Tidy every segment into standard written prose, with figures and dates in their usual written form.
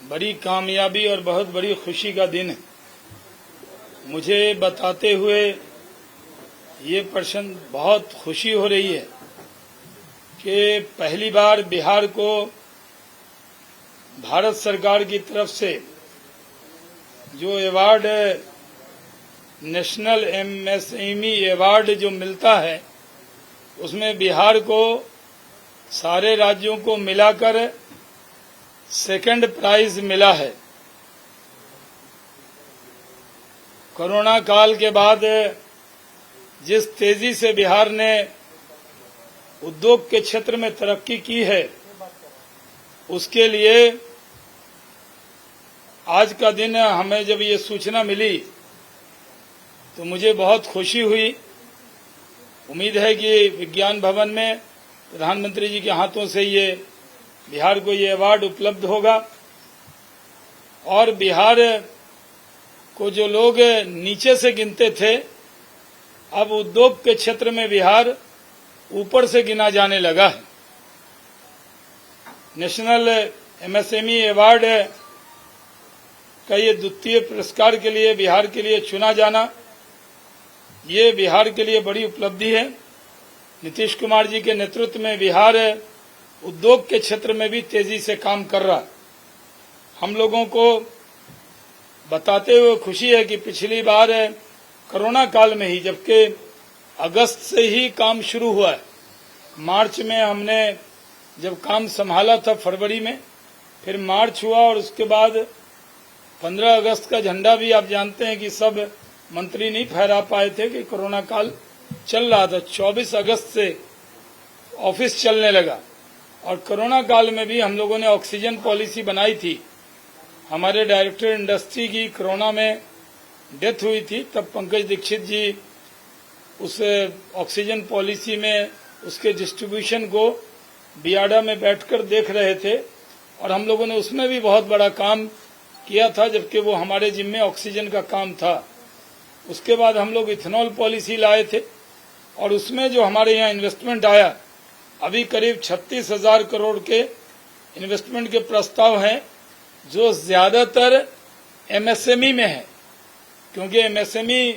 बड़ी कामयाबी और बहुत बड़ी खुशी का दिन है। मुझे बताते हुए ये प्रश्न बहुत खुशी हो रही है कि पहली बार बिहार को भारत सरकार की तरफ से जो अवार्ड नेशनल एमएसएमई अवार्ड जो मिलता है, उसमें बिहार को सारे राज्यों को मिलाकर सेकंड प्राइज मिला है। कोरोना काल के बाद जिस तेजी से बिहार ने उद्योग के क्षेत्र में तरक्की की है, उसके लिए आज का दिन हमें जब ये सूचना मिली तो मुझे बहुत खुशी हुई। उम्मीद है कि विज्ञान भवन में प्रधानमंत्री जी के हाथों से ये बिहार को ये अवार्ड उपलब्ध होगा और बिहार को जो लोग नीचे से गिनते थे, अब उद्योग के क्षेत्र में बिहार ऊपर से गिना जाने लगा है। नेशनल एमएसएमई अवार्ड का ये द्वितीय पुरस्कार के लिए बिहार के लिए चुना जाना, ये बिहार के लिए बड़ी उपलब्धि है। नीतीश कुमार जी के नेतृत्व में बिहार उद्योग के क्षेत्र में भी तेजी से काम कर रहा। हम लोगों को बताते हुए खुशी है कि पिछली बार कोरोना काल में ही, जबकि अगस्त से ही काम शुरू हुआ है, मार्च में हमने जब काम संभाला था फरवरी में, फिर मार्च हुआ और उसके बाद 15 अगस्त का झंडा भी आप जानते हैं कि सब मंत्री नहीं फहरा पाए थे कि कोरोना काल चल रहा था। 24 अगस्त से ऑफिस चलने लगा और कोरोना काल में भी हम लोगों ने ऑक्सीजन पॉलिसी बनाई थी। हमारे डायरेक्टर इंडस्ट्री की कोरोना में डेथ हुई थी, तब पंकज दीक्षित जी उस ऑक्सीजन पॉलिसी में उसके डिस्ट्रीब्यूशन को बियाडा में बैठकर देख रहे थे और हम लोगों ने उसमें भी बहुत बड़ा काम किया था, जबकि वो हमारे जिम्मे ऑक्सीजन का काम था। उसके बाद हम लोग इथेनॉल पॉलिसी लाए थे और उसमें जो हमारे यहाँ इन्वेस्टमेंट आया, अभी करीब 36,000 करोड़ के इन्वेस्टमेंट के प्रस्ताव हैं, जो ज्यादातर एमएसएमई में है, क्योंकि एमएसएमई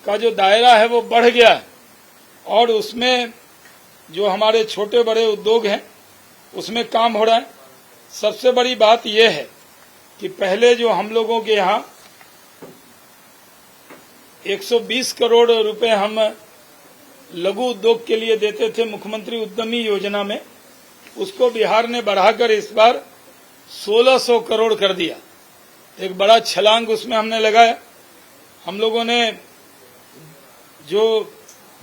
का जो दायरा है वो बढ़ गया है और उसमें जो हमारे छोटे बड़े उद्योग हैं उसमें काम हो रहा है। सबसे बड़ी बात यह है कि पहले जो हम लोगों के यहाँ 120 करोड़ रुपए हम लघु उद्योग के लिए देते थे मुख्यमंत्री उद्यमी योजना में, उसको बिहार ने बढ़ाकर इस बार 1600 करोड़ कर दिया। एक बड़ा छलांग उसमें हमने लगाया। हम लोगों ने जो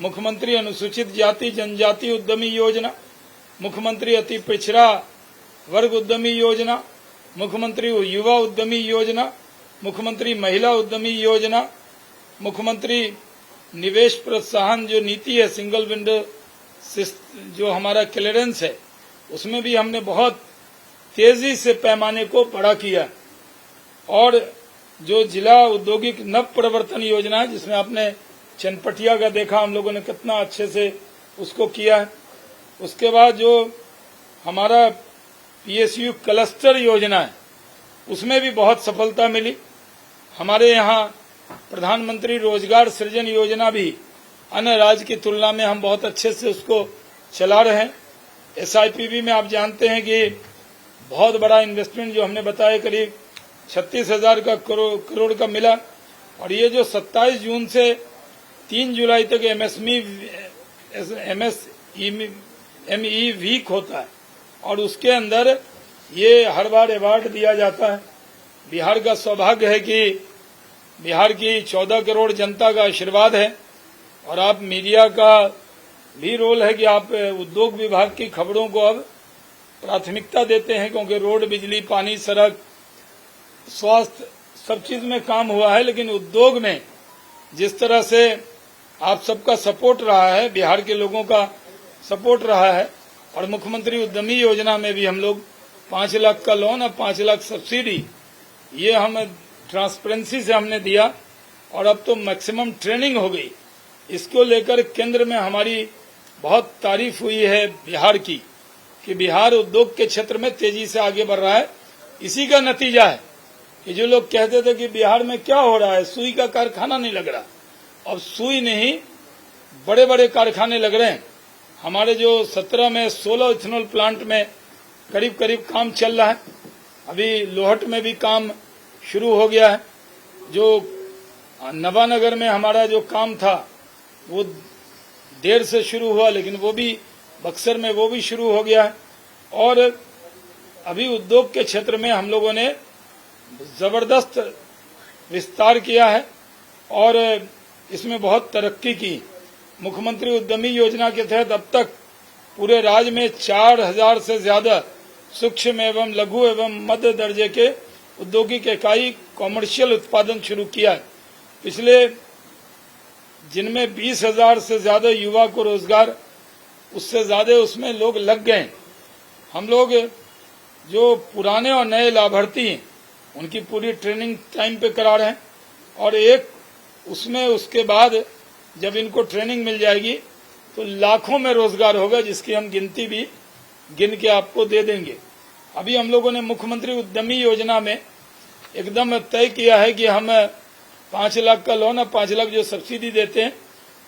मुख्यमंत्री अनुसूचित जाति जनजाति उद्यमी योजना, मुख्यमंत्री अति पिछड़ा वर्ग उद्यमी योजना, मुख्यमंत्री युवा उद्यमी योजना, मुख्यमंत्री महिला उद्यमी योजना, मुख्यमंत्री निवेश प्रोत्साहन जो नीति है, सिंगल विंडो जो हमारा क्लियरेंस है, उसमें भी हमने बहुत तेजी से पैमाने को बड़ा किया। और जो जिला औद्योगिक नव प्रवर्तन योजना है, जिसमें आपने चनपटिया का देखा, हम लोगों ने कितना अच्छे से उसको किया है। उसके बाद जो हमारा पीएसयू क्लस्टर योजना है, उसमें भी बहुत सफलता मिली। हमारे यहाँ प्रधानमंत्री रोजगार सृजन योजना भी अन्य राज्य की तुलना में हम बहुत अच्छे से उसको चला रहे हैं। एसआईपीबी में आप जानते हैं कि बहुत बड़ा इन्वेस्टमेंट जो हमने बताया करीब 36,000 करोड़ का मिला। और ये जो 27 जून से 3 जुलाई तक एमएसएमई वीक होता है और उसके अंदर ये हर बार अवार्ड दिया जाता है। बिहार का सौभाग्य है कि बिहार की 14 करोड़ जनता का आशीर्वाद है और आप मीडिया का भी रोल है कि आप उद्योग विभाग की खबरों को अब प्राथमिकता देते हैं, क्योंकि रोड, बिजली, पानी, सड़क, स्वास्थ्य सब चीज में काम हुआ है, लेकिन उद्योग में जिस तरह से आप सबका सपोर्ट रहा है, बिहार के लोगों का सपोर्ट रहा है। और मुख्यमंत्री उद्यमी योजना में भी हम लोग 5 लाख का लोन और 5 लाख सब्सिडी, ये हम ट्रांसपेरेंसी से हमने दिया और अब तो मैक्सिमम ट्रेनिंग हो गई। इसको लेकर केंद्र में हमारी बहुत तारीफ हुई है बिहार की कि बिहार उद्योग के क्षेत्र में तेजी से आगे बढ़ रहा है इसी का नतीजा है कि जो लोग कहते थे कि बिहार में क्या हो रहा है, सुई का कारखाना नहीं लग रहा, अब सुई नहीं बड़े बड़े कारखाने लग रहे हैं। हमारे जो 17 में 16 इथेनॉल प्लांट में करीब करीब काम चल रहा है। अभी लोहट में भी काम शुरू हो गया है। जो नवानगर में हमारा जो काम था वो देर से शुरू हुआ, लेकिन वो भी बक्सर में वो भी शुरू हो गया है। और अभी उद्योग के क्षेत्र में हम लोगों ने जबरदस्त विस्तार किया है और इसमें बहुत तरक्की की। मुख्यमंत्री उद्यमी योजना के तहत अब तक पूरे राज्य में 4000 से ज्यादा सूक्ष्म एवं लघु एवं मध्य दर्जे के औद्योगिक इकाई कॉमर्शियल उत्पादन शुरू किया है। पिछले जिनमें 20,000 से ज्यादा युवा को रोजगार, उससे ज्यादा उसमें लोग लग गए। हम लोग जो पुराने और नए लाभार्थी हैं उनकी पूरी ट्रेनिंग टाइम पे करा रहे हैं और एक उसमें उसके बाद जब इनको ट्रेनिंग मिल जाएगी तो लाखों में रोजगार होगा, जिसकी हम गिनती भी गिन के आपको दे देंगे। अभी हम लोगों ने मुख्यमंत्री उद्यमी योजना में एकदम तय किया है कि हम 5 लाख का लोन और 5 लाख जो सब्सिडी देते हैं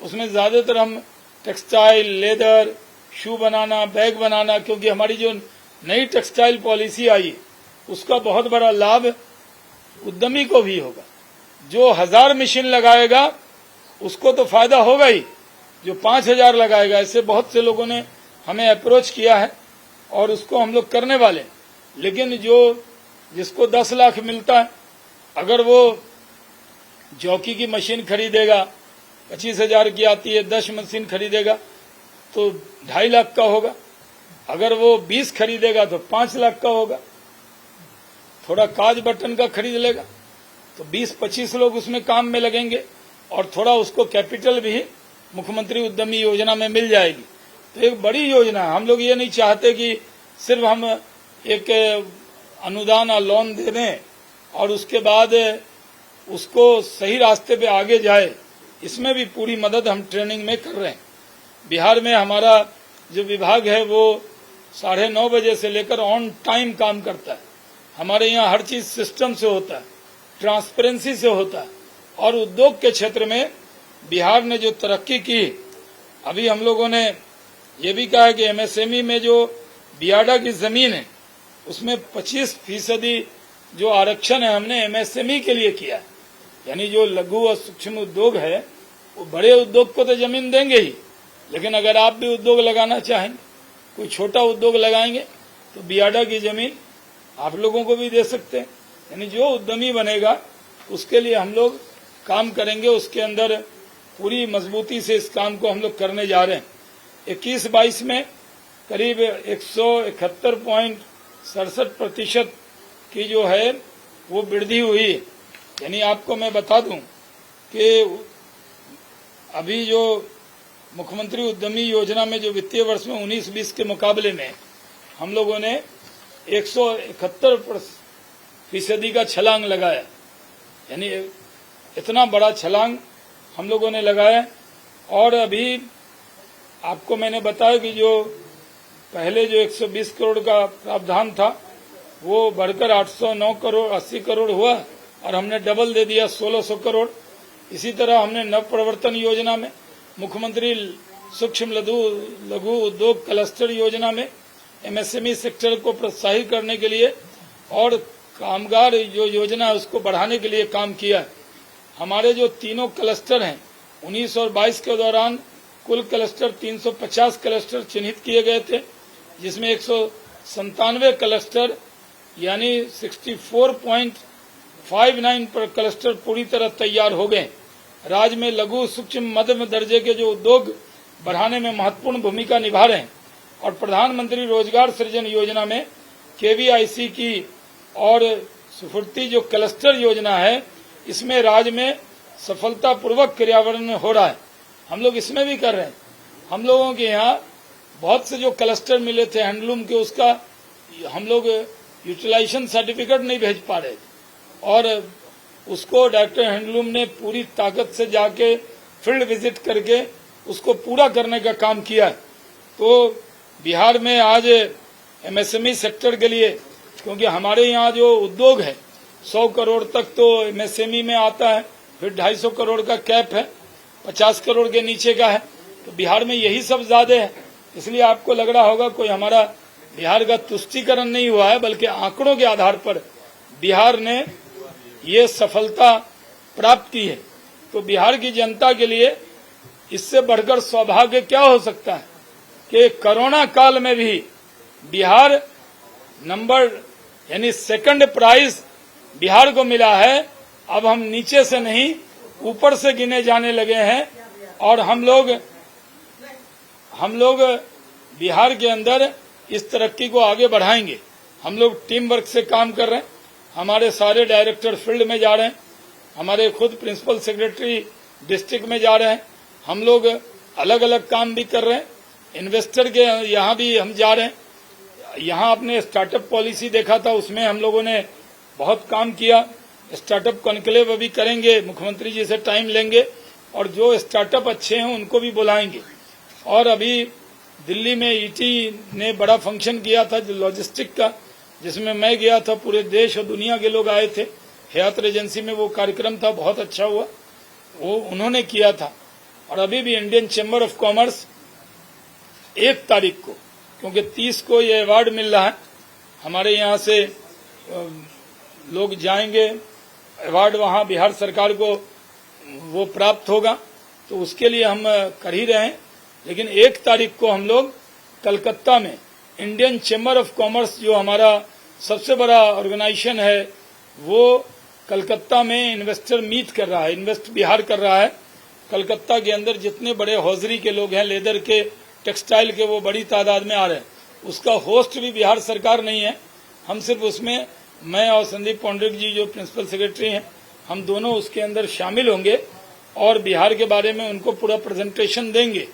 उसमें ज्यादातर हम टेक्सटाइल, लेदर, शू बनाना, बैग बनाना, क्योंकि हमारी जो नई टेक्सटाइल पॉलिसी आई उसका बहुत बड़ा लाभ उद्यमी को भी होगा। जो 1000 मशीन लगाएगा उसको तो फायदा होगा ही, जो 5000 लगाएगा। ऐसे बहुत से लोगों ने हमें अप्रोच किया है और उसको हम लोग करने वाले। लेकिन जिसको 10 लाख मिलता है, अगर वो जॉकी की मशीन खरीदेगा 25,000 की आती है, 10 मशीन खरीदेगा तो 2.5 लाख का होगा। अगर वो 20 खरीदेगा तो 5 लाख का होगा। थोड़ा काज बटन का खरीद लेगा तो 20-25 लोग उसमें काम में लगेंगे और थोड़ा उसको कैपिटल भी मुख्यमंत्री उद्यमी योजना में मिल जाएगी। तो एक बड़ी योजना है। हम लोग ये नहीं चाहते कि सिर्फ हम एक अनुदान और लोन दे दें और उसके बाद उसको सही रास्ते पे आगे जाए। इसमें भी पूरी मदद हम ट्रेनिंग में कर रहे हैं। बिहार में हमारा जो विभाग है वो 9:30 बजे से लेकर ऑन टाइम काम करता है। हमारे यहाँ हर चीज सिस्टम से होता है, ट्रांसपेरेंसी से होता है। और उद्योग के क्षेत्र में बिहार ने जो तरक्की की, अभी हम लोगों ने ये भी कहा है कि एमएसएमई में जो बियाडा की जमीन है उसमें 25% जो आरक्षण है हमने एमएसएमई के लिए किया है। यानी जो लघु और सूक्ष्म उद्योग है वो बड़े उद्योग को तो जमीन देंगे ही, लेकिन अगर आप भी उद्योग लगाना चाहेंगे, कोई छोटा उद्योग लगाएंगे तो बियाडा की जमीन आप लोगों को भी दे सकते हैं। यानी जो उद्यमी बनेगा उसके लिए हम लोग काम करेंगे। उसके अंदर पूरी मजबूती से इस काम को हम लोग करने जा रहे हैं। 21-22 में करीब 171.67% की जो है वो वृद्धि हुई। यानी आपको मैं बता दूं कि अभी जो मुख्यमंत्री उद्यमी योजना में जो वित्तीय वर्ष में 19-20 के मुकाबले में हम लोगों ने 171% का छलांग लगाया। यानी इतना बड़ा छलांग हम लोगों ने लगाया। और अभी आपको मैंने बताया कि जो पहले जो 120 करोड़ का प्रावधान था वो बढ़कर 809 करोड़ 80 करोड़ हुआ और हमने डबल दे दिया 1600 करोड़। इसी तरह हमने नव प्रवर्तन योजना में, मुख्यमंत्री सूक्ष्म लघु उद्योग क्लस्टर योजना में एमएसएमई सेक्टर को प्रोत्साहित करने के लिए और कामगार जो योजना है उसको बढ़ाने के लिए काम किया है। हमारे जो तीनों क्लस्टर हैं 19 और 22 के दौरान कुल क्लस्टर 350 क्लस्टर चिन्हित किए गए थे, जिसमें 197 क्लस्टर यानी 64.59 पर क्लस्टर पूरी तरह तैयार हो गए। राज्य में लघु सूक्ष्म मध्यम दर्जे के जो उद्योग बढ़ाने में महत्वपूर्ण भूमिका निभा रहे हैं। और प्रधानमंत्री रोजगार सृजन योजना में केवीआईसी की और सुफुर्ती जो क्लस्टर योजना है इसमें राज्य में सफलतापूर्वक क्रियान्वयन हो रहा है। हम लोग इसमें भी कर रहे हैं। हम लोगों के यहाँ बहुत से जो क्लस्टर मिले थे हैंडलूम के, उसका हम लोग यूटिलाइजेशन सर्टिफिकेट नहीं भेज पा रहे थे और उसको डायरेक्टर हैंडलूम ने पूरी ताकत से जाके फील्ड विजिट करके उसको पूरा करने का काम किया है। तो बिहार में आज एमएसएमई सेक्टर के लिए क्योंकि हमारे यहाँ जो उद्योग है 100 करोड़ तक तो एमएसएमई में आता है, फिर 250 करोड़ का कैप है, 50 करोड़ के नीचे का है, तो बिहार में यही सब ज्यादा है। इसलिए आपको लग रहा होगा कोई हमारा बिहार का तुष्टीकरण नहीं हुआ है, बल्कि आंकड़ों के आधार पर बिहार ने ये सफलता प्राप्त की है। तो बिहार की जनता के लिए इससे बढ़कर सौभाग्य क्या हो सकता है कि कोरोना काल में भी बिहार नंबर यानी सेकंड प्राइज बिहार को मिला है। अब हम नीचे से नहीं ऊपर से गिने जाने लगे हैं और हम लोग बिहार के अंदर इस तरक्की को आगे बढ़ाएंगे। हम लोग टीम वर्क से काम कर रहे हैं, हमारे सारे डायरेक्टर फील्ड में जा रहे हैं, हमारे खुद प्रिंसिपल सेक्रेटरी डिस्ट्रिक्ट में जा रहे हैं, हम लोग अलग अलग काम भी कर रहे हैं, इन्वेस्टर के यहाँ भी हम जा रहे हैं। यहाँ आपने स्टार्टअप पॉलिसी देखा था, उसमें हम लोगों ने बहुत काम किया। स्टार्टअप कॉन्क्लेव अभी करेंगे, मुख्यमंत्री जी से टाइम लेंगे और जो स्टार्टअप अच्छे हैं उनको भी बुलाएंगे। और अभी दिल्ली में ईटी ने बड़ा फंक्शन किया था लॉजिस्टिक का, जिसमें मैं गया था, पूरे देश और दुनिया के लोग आए थे। हयात एजेंसी में वो कार्यक्रम था, बहुत अच्छा हुआ, वो उन्होंने किया था। और अभी भी इंडियन चैम्बर ऑफ कॉमर्स 1 तारीख को, क्योंकि 30 को ये अवार्ड मिल रहा है, हमारे यहाँ से लोग जाएंगे, अवार्ड वहाँ बिहार सरकार को वो प्राप्त होगा, तो उसके लिए हम कर ही रहे हैं। लेकिन 1 तारीख को हम लोग कलकत्ता में इंडियन चैम्बर ऑफ कॉमर्स, जो हमारा सबसे बड़ा ऑर्गेनाइजेशन है, वो कलकत्ता में इन्वेस्टर मीट कर रहा है, इन्वेस्ट बिहार कर रहा है। कलकत्ता के अंदर जितने बड़े हौजरी के लोग हैं, लेदर के, टेक्सटाइल के, वो बड़ी तादाद में आ रहे हैं। उसका होस्ट भी बिहार सरकार नहीं है, हम सिर्फ उसमें, मैं और संदीप पौंड्रिक जी जो प्रिंसिपल सेक्रेटरी हैं, हम दोनों उसके अंदर शामिल होंगे और बिहार के बारे में उनको पूरा प्रेजेंटेशन देंगे।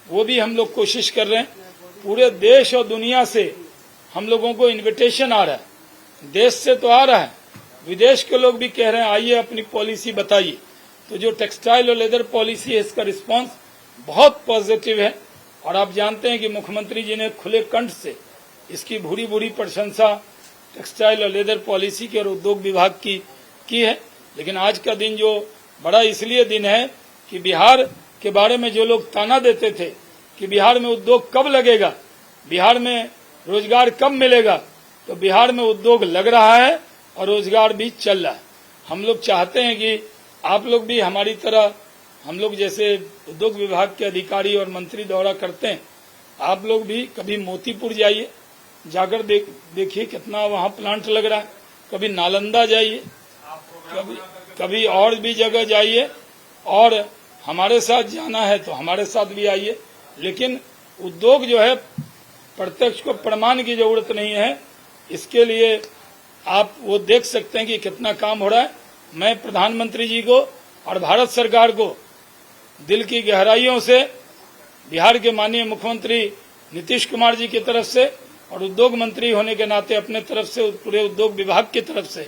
वो भी हम लोग कोशिश कर रहे हैं। पूरे देश और दुनिया से हम लोगों को इन्विटेशन आ रहा है, देश से तो आ रहा है, विदेश के लोग भी कह रहे हैं आइए अपनी पॉलिसी बताइए। तो जो टेक्सटाइल और लेदर पॉलिसी है, इसका रिस्पांस बहुत पॉजिटिव है। और आप जानते हैं कि मुख्यमंत्री जी ने खुले कंठ से इसकी भूरी भूरी प्रशंसा टेक्सटाइल और लेदर पॉलिसी की और उद्योग विभाग की है। लेकिन आज का दिन जो बड़ा इसलिए दिन है कि बिहार के बारे में जो लोग ताना देते थे कि बिहार में उद्योग कब लगेगा, बिहार में रोजगार कब मिलेगा, तो बिहार में उद्योग लग रहा है और रोजगार भी चल रहा है। हम लोग चाहते हैं कि आप लोग भी हमारी तरह, हम लोग जैसे उद्योग विभाग के अधिकारी और मंत्री दौरा करते हैं, आप लोग भी कभी मोतीपुर जाइए, जाकर देखिए कितना वहाँ प्लांट लग रहा है। कभी नालंदा जाइए, कभी और भी जगह जाइए, और हमारे साथ जाना है तो हमारे साथ भी आइए। लेकिन उद्योग जो है, प्रत्यक्ष को प्रमाण की जरूरत नहीं है, इसके लिए आप वो देख सकते हैं कि कितना काम हो रहा है। मैं प्रधानमंत्री जी को और भारत सरकार को दिल की गहराइयों से, बिहार के माननीय मुख्यमंत्री नीतीश कुमार जी की तरफ से और उद्योग मंत्री होने के नाते अपने तरफ से, पूरे उद्योग विभाग की तरफ से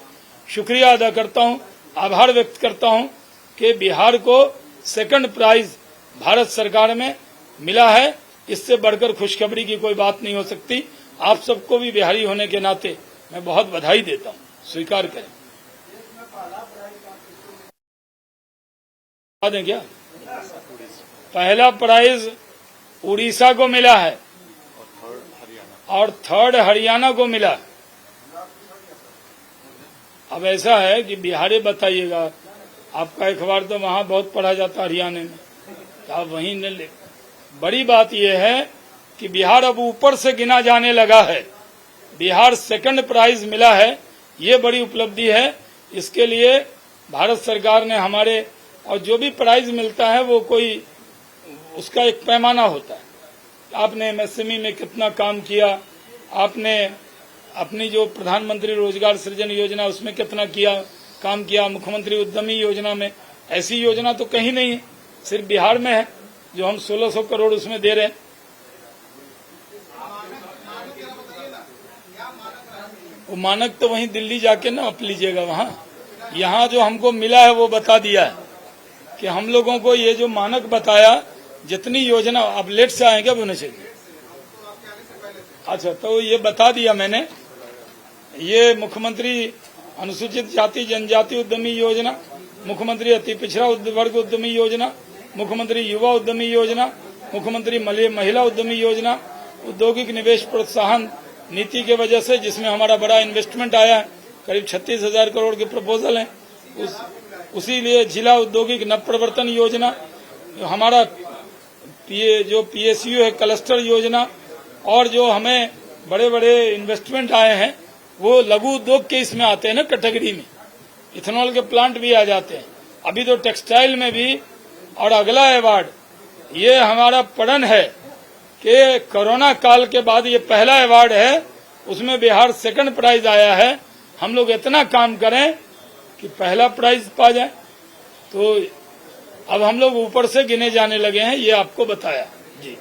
शुक्रिया अदा करता हूं, आभार व्यक्त करता हूं कि बिहार को सेकंड प्राइज भारत सरकार में मिला है। इससे बढ़कर खुशखबरी की कोई बात नहीं हो सकती। आप सबको भी बिहारी होने के नाते मैं बहुत बधाई देता हूं, स्वीकार करें। दें क्या? पहला प्राइज उड़ीसा को मिला है और थर्ड हरियाणा को मिला। अब ऐसा है कि बिहारी बताइएगा, आपका अखबार तो वहां बहुत पढ़ा जाता हरियाणा में, तो आप वहीं न ले। बड़ी बात यह है कि बिहार अब ऊपर से गिना जाने लगा है, बिहार सेकंड प्राइज मिला है, ये बड़ी उपलब्धि है। इसके लिए भारत सरकार ने हमारे, और जो भी प्राइज मिलता है वो कोई, उसका एक पैमाना होता है। आपने एमएसएमई में कितना काम किया, आपने अपनी जो प्रधानमंत्री रोजगार सृजन योजना उसमें कितना काम किया, मुख्यमंत्री उद्यमी योजना में, ऐसी योजना तो कहीं नहीं है, सिर्फ बिहार में है जो हम 1600 करोड़ उसमें दे रहे हैं। वो मानक तो वहीं दिल्ली जाके ना आप लीजिएगा, वहां, यहाँ जो हमको मिला है वो बता दिया है कि हम लोगों को ये जो मानक बताया, जितनी योजना, आप लेट से आए क्या बोलने चाहिए? अच्छा, तो ये बता दिया मैंने ये मुख्यमंत्री अनुसूचित जाति जनजाति उद्यमी योजना, मुख्यमंत्री अति पिछड़ा वर्ग उद्यमी योजना, मुख्यमंत्री युवा उद्यमी योजना, मुख्यमंत्री महिला उद्यमी योजना, औद्योगिक निवेश प्रोत्साहन नीति के वजह से जिसमें हमारा बड़ा इन्वेस्टमेंट आया है, करीब 36,000 करोड़ के प्रपोजल हैं। उसी लिए जिला औद्योगिक नवप्रवर्तन योजना, हमारा जो PSU है क्लस्टर योजना, और जो हमें बड़े बड़े इन्वेस्टमेंट आए हैं वो लघु उद्योग के इसमें आते हैं ना कैटेगरी में, इथेनॉल के प्लांट भी आ जाते हैं। अभी तो टेक्सटाइल में भी, और अगला अवार्ड ये हमारा पड़न है कि कोरोना काल के बाद ये पहला अवार्ड है, उसमें बिहार सेकंड प्राइज आया है। हम लोग इतना काम करें कि पहला प्राइज पा जाए, तो अब हम लोग ऊपर से गिने जाने लगे हैं, ये आपको बताया जी।